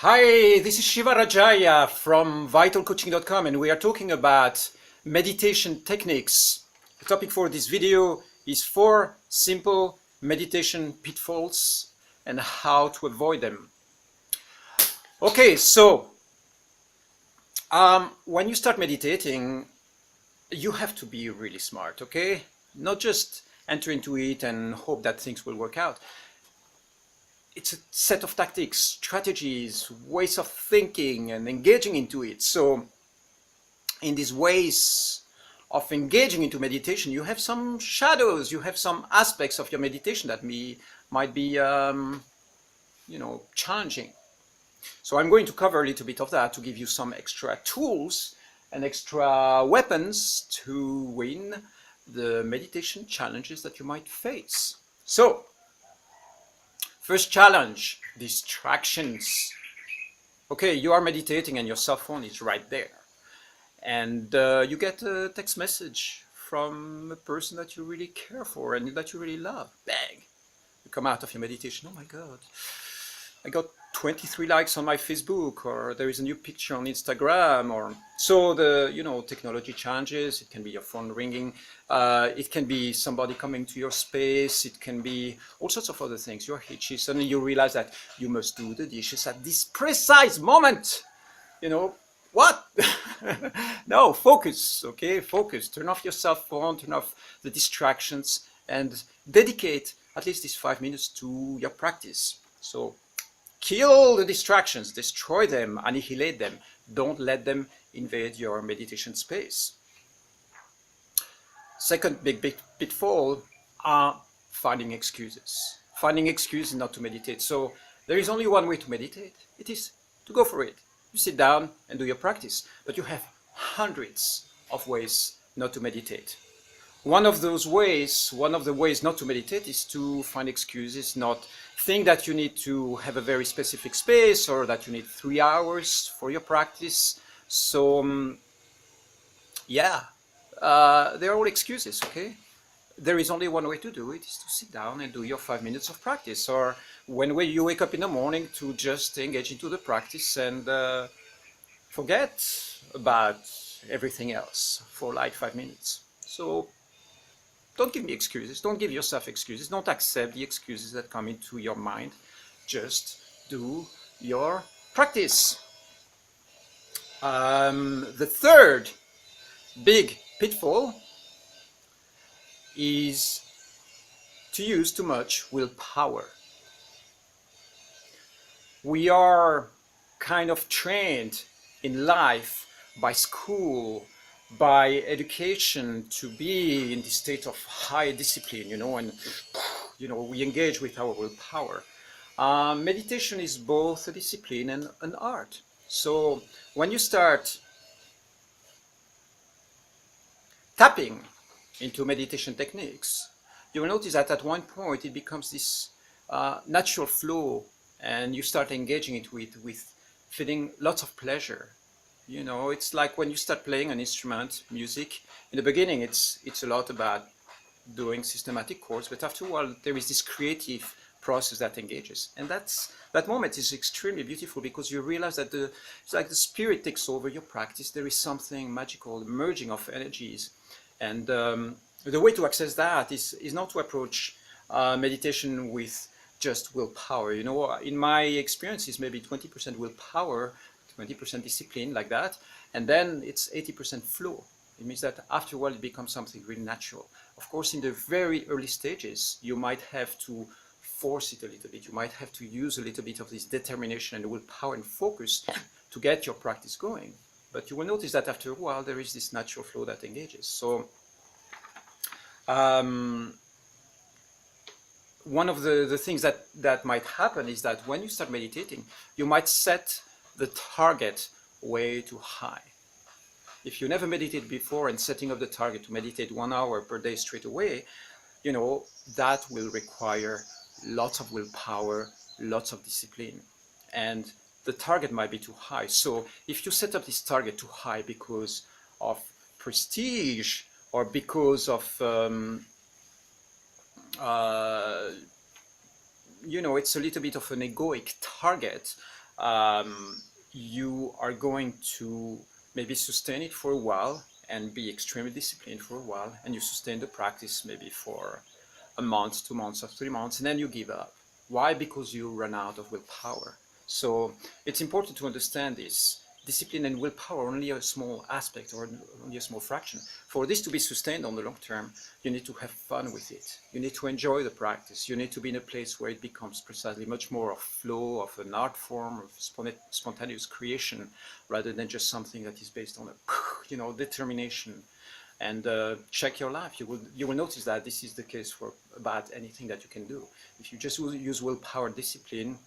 Hi, this is Shiva Rajaya from vitalcoaching.com, and we are talking about meditation techniques. The topic for this video is 4 simple meditation pitfalls and how to avoid them. Okay, so when you start meditating, you have to be really smart, okay? Not just enter into it and hope that things will work out. It's a set of tactics, strategies, ways of thinking and engaging into it. So in these ways of engaging into meditation, you have some shadows, you have some aspects of your meditation that might be challenging. So I'm going to cover a little bit of that to give you some extra tools and extra weapons to win the meditation challenges that you might face. So first challenge, distractions. Okay, you are meditating and your cell phone is right there. And you get a text message from a person that you really care for and that you really love. Bang! You come out of your meditation, oh my God, I got 23 likes on my Facebook, or there is a new picture on Instagram, or so the technology challenges. It can be your phone ringing, it can be somebody coming to your space, it can be all sorts of other things. You're hitchy, suddenly you realize that you must do the dishes at this precise moment. What? No, focus, okay? Focus. Turn off your cell phone, turn off the distractions, and dedicate at least these 5 minutes to your practice. So kill the distractions, destroy them, annihilate them. Don't let them invade your meditation space. Second big pitfall are finding excuses. Finding excuses not to meditate. So there is only one way to meditate. It is to go for it. You sit down and do your practice. But you have hundreds of ways not to meditate. One of the ways not to meditate is to find excuses, not think that you need to have a very specific space or that you need 3 hours for your practice. So, they're all excuses, okay? There is only one way to do it, is to sit down and do your 5 minutes of practice, or when you wake up in the morning, to just engage into the practice and forget about everything else for like 5 minutes. So don't give me excuses. Don't give yourself excuses. Don't accept the excuses that come into your mind. Just do your practice. The third big pitfall is to use too much willpower. We are kind of trained in life, by school, by education, to be in the state of high discipline, and we engage with our willpower. Meditation is both a discipline and an art. So when you start tapping into meditation techniques, you will notice that at one point it becomes this natural flow, and you start engaging into it with feeling lots of pleasure. It's like when you start playing an instrument, music. In the beginning, it's a lot about doing systematic chords, but after a while, there is this creative process that engages, and that moment is extremely beautiful, because you realize that it's like the spirit takes over your practice. There is something magical, the merging of energies, and the way to access that is not to approach meditation with just willpower. In my experiences, maybe 20% willpower, 20% discipline, like that, and then it's 80% flow. It means that after a while it becomes something really natural. Of course, in the very early stages, you might have to force it a little bit. You might have to use a little bit of this determination and willpower and focus to get your practice going. But you will notice that after a while there is this natural flow that engages. So one of the things that might happen is that when you start meditating, you might set the target way too high. If you never meditated before, and setting up the target to meditate 1 hour per day straight away, that will require lots of willpower, lots of discipline, and the target might be too high. So if you set up this target too high because of prestige, or because of it's a little bit of an egoic target, you are going to maybe sustain it for a while and be extremely disciplined for a while, and you sustain the practice maybe for a month, 2 months, or 3 months, and then you give up. Why? Because you run out of willpower. So it's important to understand this. Discipline and willpower are only a small aspect or only a small fraction. For this to be sustained on the long term, you need to have fun with it. You need to enjoy the practice. You need to be in a place where it becomes precisely much more of flow, of an art form, of spontaneous creation, rather than just something that is based on a determination. And check your life. You will notice that this is the case for about anything that you can do. If you just use willpower discipline,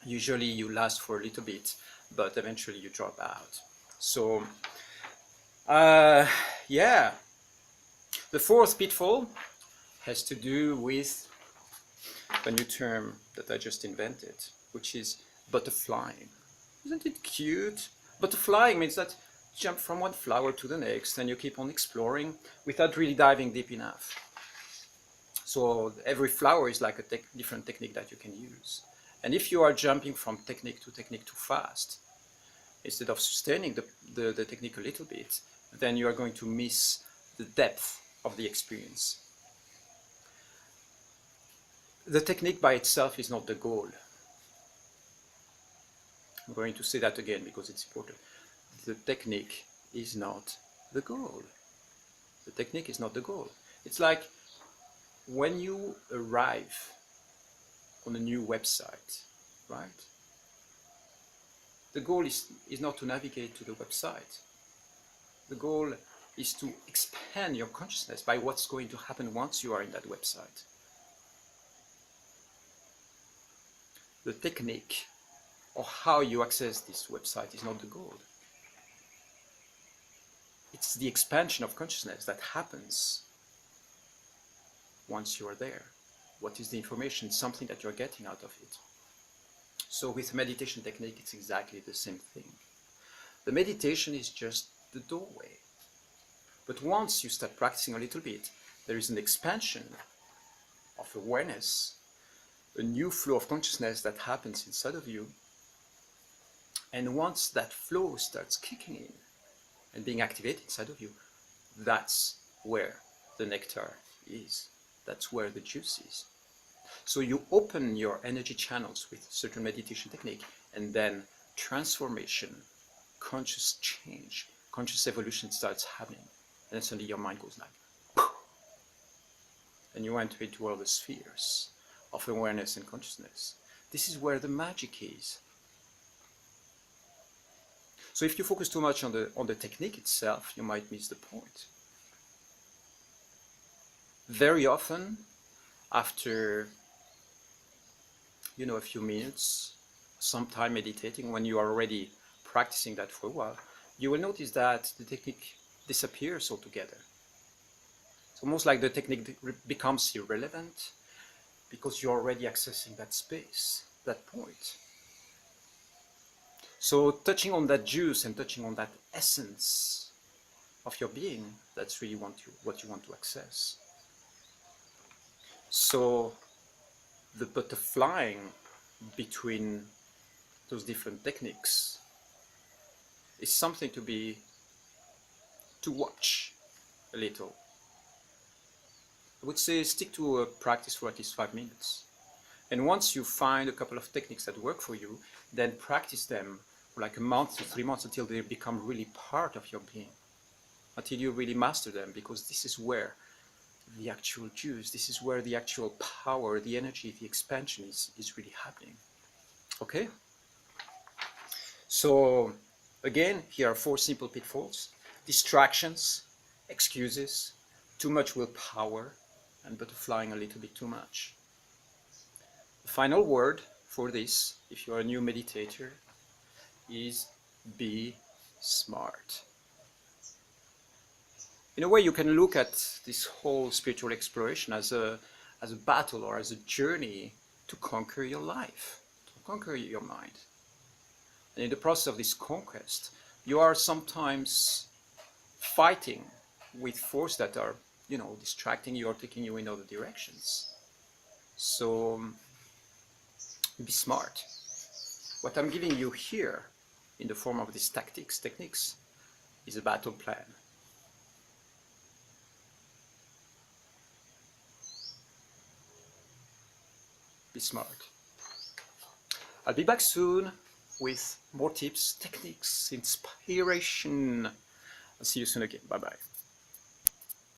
usually you last for a little bit, but eventually you drop out. So yeah, the fourth pitfall has to do with a new term that I just invented, which is butterflying. Isn't it cute? Butterflying means that you jump from one flower to the next and you keep on exploring without really diving deep enough. So every flower is like a different technique that you can use. And if you are jumping from technique to technique too fast, instead of sustaining the technique a little bit, then you are going to miss the depth of the experience. The technique by itself is not the goal. I'm going to say that again because it's important. The technique is not the goal. The technique is not the goal. It's like when you arrive on a new website, right? The goal is not to navigate to the website. The goal is to expand your consciousness by what's going to happen once you are in that website. The technique or how you access this website is not the goal. It's the expansion of consciousness that happens once you are there. What is the information? Something that you're getting out of it. So with meditation technique, it's exactly the same thing. The meditation is just the doorway. But once you start practicing a little bit, there is an expansion of awareness, a new flow of consciousness that happens inside of you. And once that flow starts kicking in and being activated inside of you, that's where the nectar is. That's where the juice is. So you open your energy channels with certain meditation technique, and then transformation, conscious change, conscious evolution starts happening. And then suddenly your mind goes like, poof, and you enter into all the spheres of awareness and consciousness. This is where the magic is. So if you focus too much on the technique itself, you might miss the point. Very often, after a few minutes, some time meditating, when you are already practicing that for a while, you will notice that the technique disappears altogether. It's almost like the technique becomes irrelevant because you're already accessing that space, that point. So touching on that juice and touching on that essence of your being, that's really what you want to access. So the butterflying between those different techniques is something to watch a little. I would say stick to a practice for at least 5 minutes. And once you find a couple of techniques that work for you, then practice them for like a month to 3 months until they become really part of your being, until you really master them, because this is where the actual juice, this is where the actual power, the energy, the expansion is really happening. Okay? So again, here are 4 simple pitfalls: distractions, excuses, too much willpower, and butterflying a little bit too much. The final word for this, if you're a new meditator, is be smart. In a way, you can look at this whole spiritual exploration as a battle or as a journey to conquer your life, to conquer your mind. And in the process of this conquest, you are sometimes fighting with forces that are, distracting you or taking you in other directions. So be smart. What I'm giving you here in the form of these techniques is a battle plan. Be smart. I'll be back soon with more tips, techniques, inspiration. I'll see you soon again. Bye-bye.